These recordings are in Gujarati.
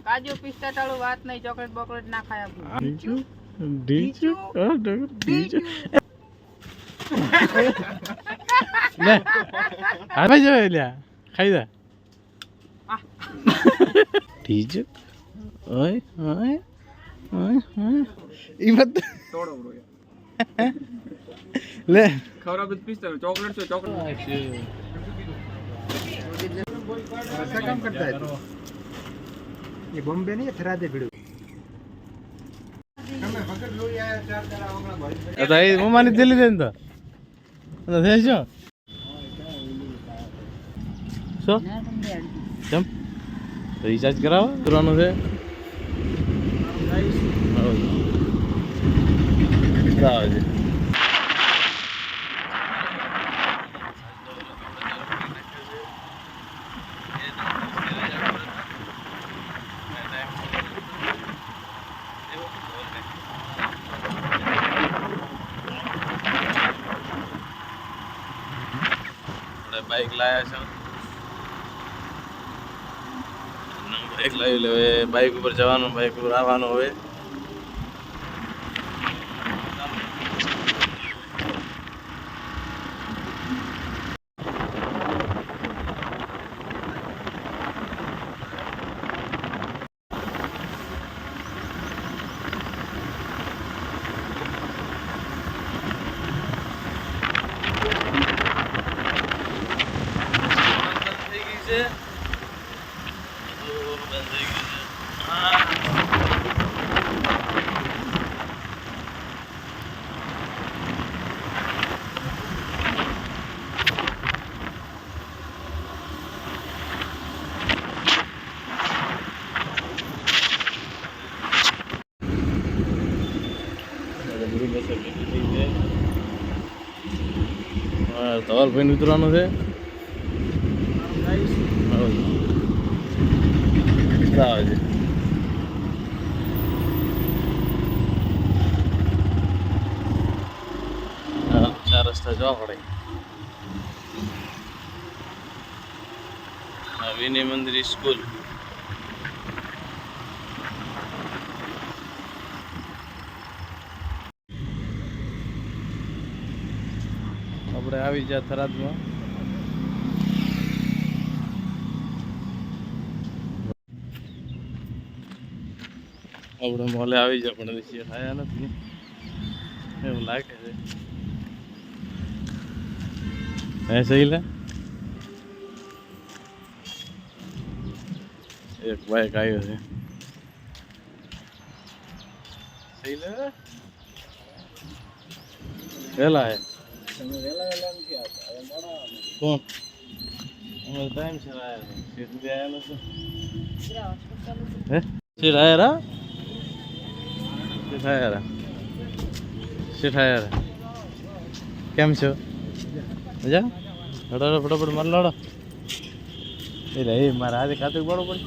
કાજુ પિસ્તા ટાળું વાત નહીં, ચોકલેટ બોકલેટ ના ખાય આપણું. ડીચુ ડીચુ લે આવે જો લ્યા ખાઈ જા ડીચુ ઓય ઓય ઓય ઓય ઈ મત તોડો બ્રો લે ખવડાવ પિસ્તા ચોકલેટ છે ચોકલેટ ऐसा काम करता है तू? ये बॉम्बे नहीं है थरादे भिड़ो आता એ મમ્માની દિલ્હી દે ને તો થઈ શું શું કેમ રિચાર્જ કરાવો કરવાનું છે બરાબર છે બાઈક લાયા છો બાઈક લાવી લે બાઈક ઉપર જવાનું બાઈક ઉપર આવવાનું હવે ધવલ ભાઈ ઉતરવાનું છે બરાબર છે ચાર રસ્તા જોવા પડે વિનય મંદિર સ્કૂલ આપણે આવી ગયા થરાદમાં આપણે મોલે આવી જાય પણ વિશે ખાયા નથી એવું લાગે છે હે સહી લે એક બાઈક આવ્યો છે સહી લે વેલા હે કોણ અમારે ટાઈમ છે આવ્યા સીટ સુધી આવ્યા નથી હે સીટ આવ્યા રા સીટ આવ્યા રા સીટ આવ્યા રા કેમ છો મજા લડો ફટાફટ મારે લડો એટલે એ મારા હાથે કાતું પડો પડે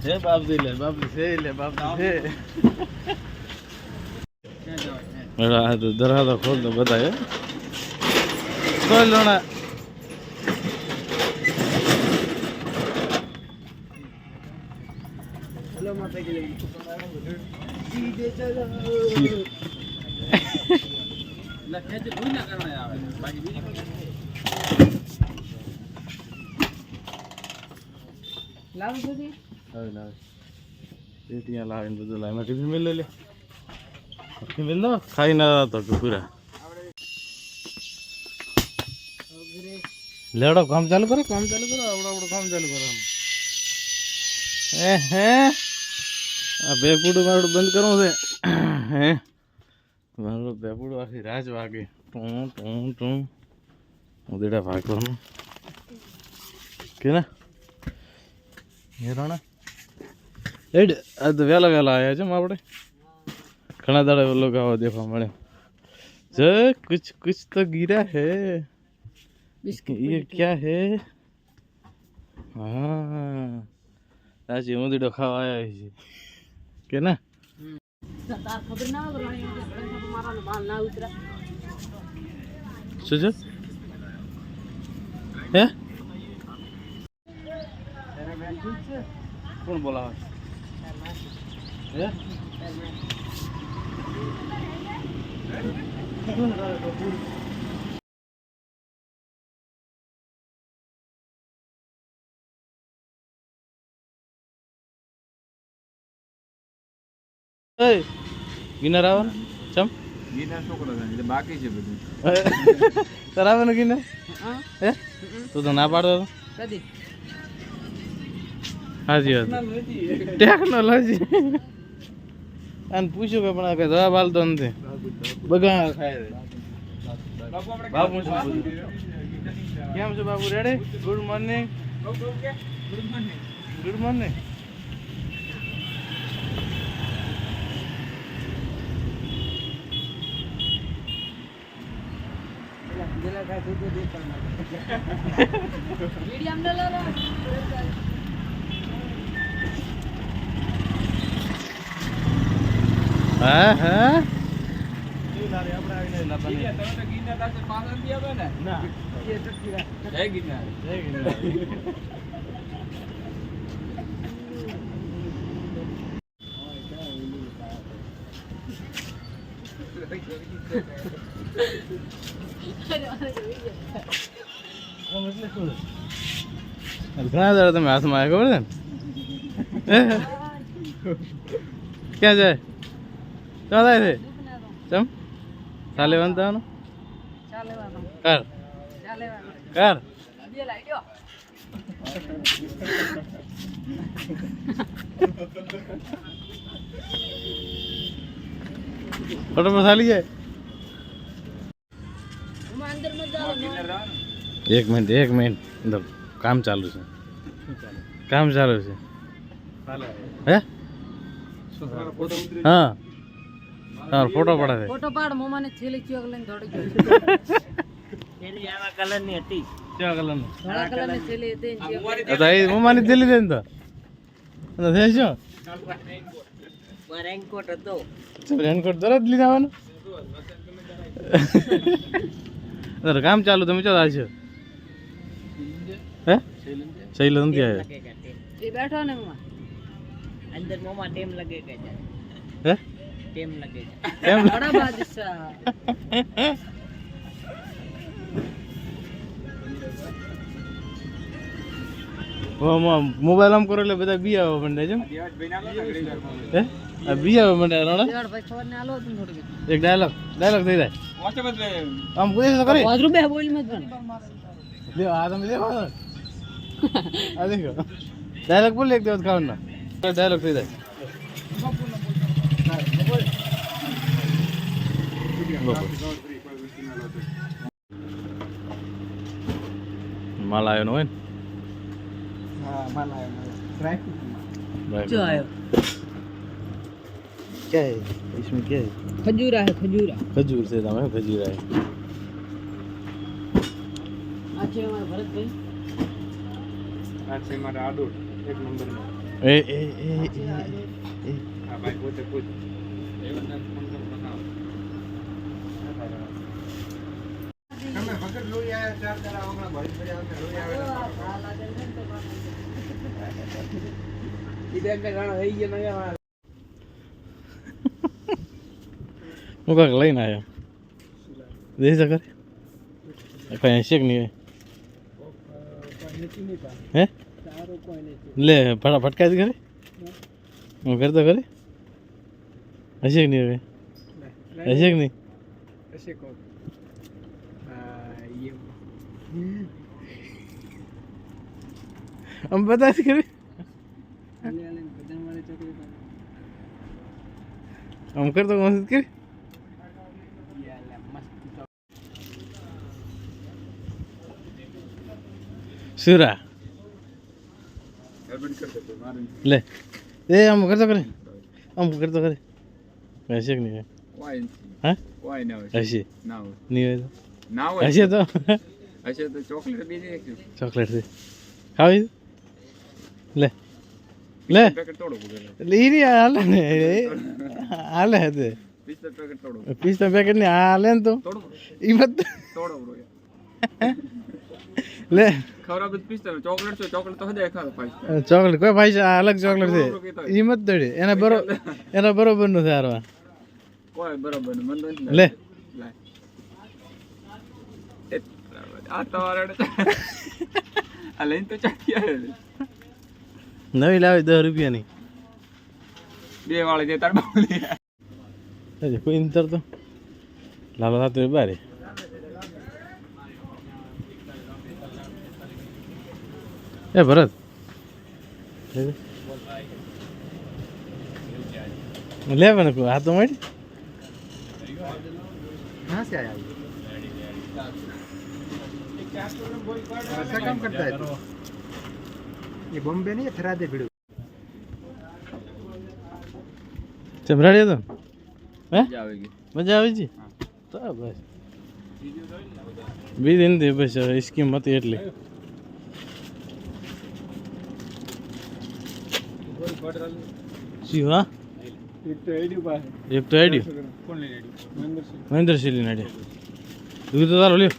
હે બાપજી લે બાપજી છે લે બાપજી છે મેળા તો દરવાજો ખોલ તો બતાવે ખોલ લોણા हेलो माता के लिए લખે છે ભૂલ ના કરવાના આવે બાકી બીજી કોઈ લાવ સુધી લાવે લાવે પેટીયા લાવીને બધું લાવીને ટિફિન મેળ લે ટિફિન દો ખાઈ ના તો પૂરા લેડો કામ ચાલુ કરો આવડો કામ ચાલુ કરો હે આ બેપુડું મારું બંધ કરવું છે હે મારું બેપુડું આખી રાજ વાગે ટું ઉદેડા ભાગવાનું કે ના હેરાણા એડ આ તો વહેલા આવ્યા છે આપણે ઘણા દાડા લોકો આવા દેખવા મળે જે कुछ तो गिरा है ये क्या है हाँ आज ऊँधीडो खावा आया है કે ના શું છે હે કોણ બોલાવે હે ગિનાર આવે ને ચમ ગિરનાર છોકરો છે બાકી છે બધું તાર આવે ને ગિનાર હે તું તો ના પાડતો કદી હાજી વાત ટેકનોલોજી અને પૂછ્યું કે પણ કઈ જવાબ હાલતો નથી બગા ખાય છે બાપુ શું પૂછ્યું કેમ છો બાપુ ready good morning good morning હા હા જય ગિરનાર ઘણા દાડા તમે હાથમાં આવ્યા ખબર છે ને ક્યાં જાય ક્યાં જાય છે ચમ ચાલે વાંધવાનું કર કર ફોટો ચાલી જાય એક મિનિટ અંદર કામ ચાલુ છે કામ ચાલુ છે હે હા તમારો ફોટો પડાવે ફોટો પાડ મોમાને છેલી ચોક લઈને દોડી ગયો છેલી આવા કલરની હતી કેવા કલરનો ધોળા કલરની છેલી હતી તો એ મમ્માની દિલ્હી દે ને તો થઈ શું રેનકોટ હતો રેનકોટ તરત લઈને આવવાનું કામ ચાલુ તમે ચો આવશો હે શૈલ નથી આવ્યો એ બેઠો ને મોમાં અંદર મોમાં ટેમ લગે કે હે ટેમ લગે એમ બડા બાદશાહ મોબાઈલ આમ કરો એટલે બધા બી આવવા માંડે છે હે આ બી આવવા માંડે રોણા દેવાડ ભાઈ ખબર ને આલો તું થોડી એક ડાયલોગ થઈ જાય આમ પૂછે તો કરે વાદરું બે બોલ મત બન લે આ તમે દેખો આ દેખો ડાયલોગ બોલ એક દિવસ ખાવાના ડાયલોગ થઈ જાય माल आयो ना हाँ माल आया जो आयो क्या है इसमें क्या है खजूरा है खजूरा खजूर से दाम है खजूरा है अच्छे हमारे भरत भाई आज से हमारा आडोर एक नंबर में ए ए ए ए हाँ भाई पूछ पूछ તમે વગર લોહી આયા ચાર કરા હમણાં ભરી પડ્યા અમે લોહી આવે ઈ કે ગાણા થઈ ગયા નયા હું કાંક લઈને આવ્યો દે સકર કઈ શેક નહીં હે લે ફટકાય કરે હું કરતો કરે હશે કે નહીં હવે હશે કે નહીં ऐसे को ये हम बता करे हम कर तो कौन करे सूरा ले ए हम कर तो करे ऐसे नहीं है हाँ ऐसे नहीं है ऐसे तो चॉकलेट से खाओ ले ले ले नहीं यार હાલે હે 50 પેકેટ તોડો. 50 પેકેટ ની હાલે ને તો તોડો. ઈ મત તોડો બ્રો. લે ખવડાવ 50 ચોકલેટ છે, ચોકલેટ તો હજાય ખાવ ભાઈ. ચોકલેટ કોઈ ભાઈ આ અલગ ચોકલેટ છે ઈ મત દોડી એના બરોબર નું સારવા કોઈ બરોબર ન મન તો લે લે આ તો આરડ આ લઈને તો ચાકી આવે. નવી લાવી 10 રૂપિયાની બે વાળી દે તાર બાવલી. હજી કોઈ અંતર તો લાલો થાતો બારે એ ભરત ले मैंने को हाथों में कहाँ से आया ये? ऐसा काम करता है तू? ये बॉम्बे नहीं है थरादे भिड़ू चमराड़ी तो हैं મજા આવેગી. मजा आवे जी तो बस भी दिन दे बस इसकी मत एटली शिवा એક તો એડી પાસે एक तो आईडी કોણ લઈ રેડી महेंद्र सिली नाडी दूध तो डालो लियो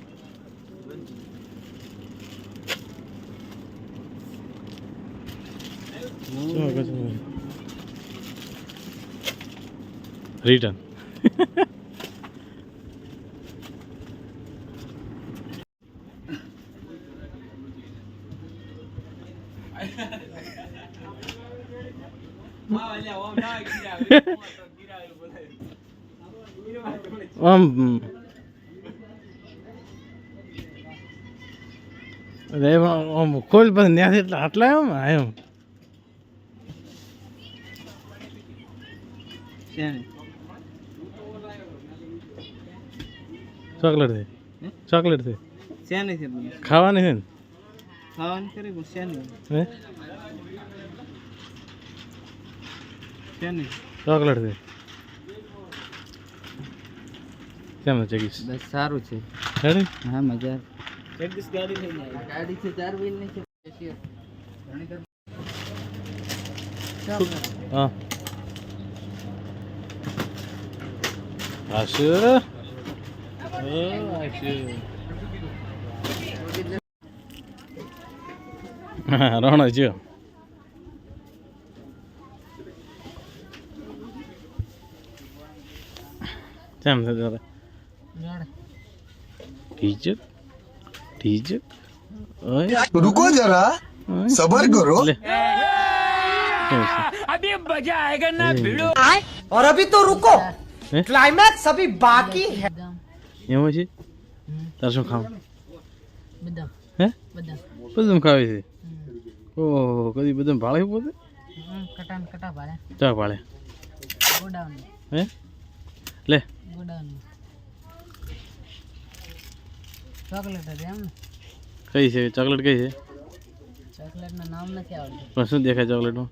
रिटर्न હા અલ્યા ઓમ ના ગીરાવે ગીરાવે બોલાય. આમ અરે આમ ખોલ પણ ન્યાથી એટલે આટલા એમ એમ ચોકલેટ છે ચોકલેટ છે શેની છે ખાવાની છે ને ખાવાની કરી પણ શેની હે શેની ચોકલેટ છે કેમ છે ગીસ બસ સારું છે રેડી હા મજા જગદીશ ગાડી લઈને આવી ગાડી છે 4 વ્હીલ ની છે હા આશુ હા રોણો જો કેમ છે તારે ટીચર ટીચર ઓય रुको जरा सबर करो લે अभी मजा आएगा ना भिड़ो और अभी तो रुको हैं? क्लाइमैक्स अभी बाकी है એમાં છે તાર શું ખાવ બદામ હે બદામ બધું ખાવે છે ઓહો કદી બધું ભાળે પોતે કટાન કટા ભાડે ચા ભાળે ગોડાઉન હે લે ગોડાઉન ચોકલેટ હતી એમ ને કઈ છે ચોકલેટ કઈ છે ચોકલેટનું નામ નથી આવડતું પણ શું દેખાય ચોકલેટમાં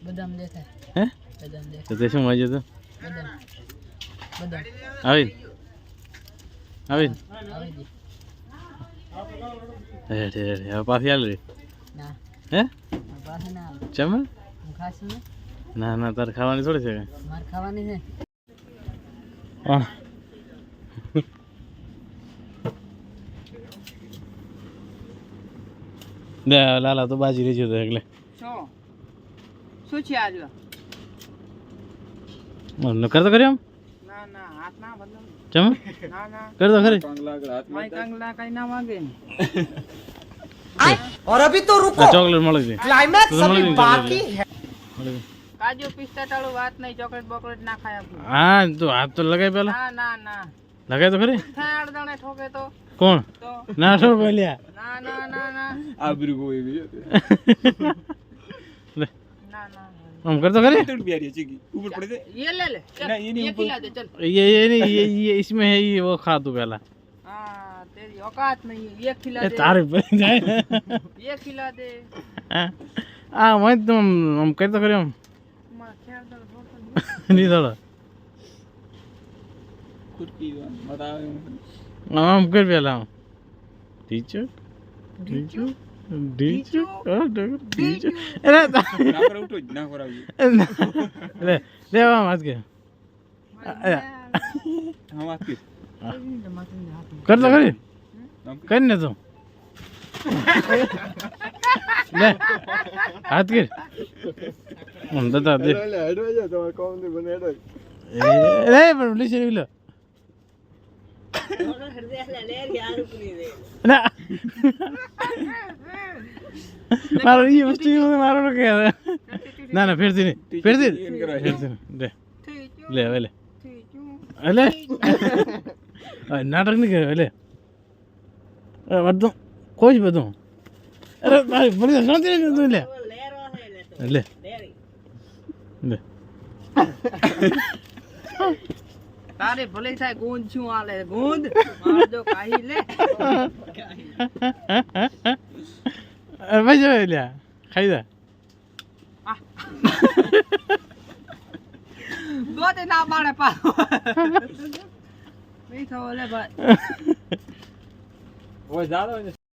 બદામ દેખાય હે બદામ દેખાય તો તે શું વાંચ્યું હતું બદામ બદામ આવીને આવીને આવી જી હેઠે હેઠે હવે પાછી હાલ રે ના હે મારે પાસે ના આવે ચમ હું ખાશું ને ના ના તારે ખાવાની થોડી છે કાંઈ મારે ખાવાની છે હા દે લાલા તો બાજી રહી જતો એટલે શું છે આજ ન કરતો કરી આમ ના ના હાથ ના બદલ ચમ ના ના કરતો ખરી કાંગલા આગળ હાથ મારી કાંગલા કઈ ના માંગે ને और अभी तो रुको ચોકલેટ મળે છે क्लाइमैक्स तो समझ अभी नहीं बाकी है મળે છે. કાજુ પિસ્તા ટાળું વાત નહીં ચોકલેટ બોકલેટ ના ખાય આપણું હા તું હાથ તો લગાય પેલા ના ના ના લગાય તો ખરી થાય અડદાણે ઠોકે તો કોણ તો ના છોડ બોલ્યા ના ના ના ના આબરૂ કોઈ બી લે ના ના આમ કરતો ખરી તોડ બિયારી ચીકી ઉપર પડી દે. ये ले ले चल ना, ये नहीं ये ऊपर- खिला दे चल ये नहीं ये इसमें है ये वो खा तू पहला हाँ तेरी औकात नहीं है ये खिला ये दे तारे पर जाए ये खिला दे आ मैं तुम हम करतो खरी हम मां ख्याल दर छोड़ नहीं थोड़ा કુર્તી બતાવે हम कर पहला टीचर टीचर ડીચું ડીચું અરે ના કરાવતો જ ના કરાવ્યું લે લે વાત કે હા વાત કર કર તો કરી કરીને તું લે હાથ કર દાદા દે રે પણ લીસે લો ના મારો એ વસ્તુ મારો કે ના ના ફેરથી નહીં ફેરથી લે લે હવે લે અલે નાટક નહીં કરે લે બધું કોઈ જ બધું અરે મારી બોલી શાંતિ નહીં તું લે લે લે તારે ભલે થાય ગુંદ શું આલે ગુંદ મારજો કાહી લે ભાઈ જો લ્યા ખાઈ જા ગોતે ના પાડે પા નહીં થવો લે ભાઈ ઓય જાડો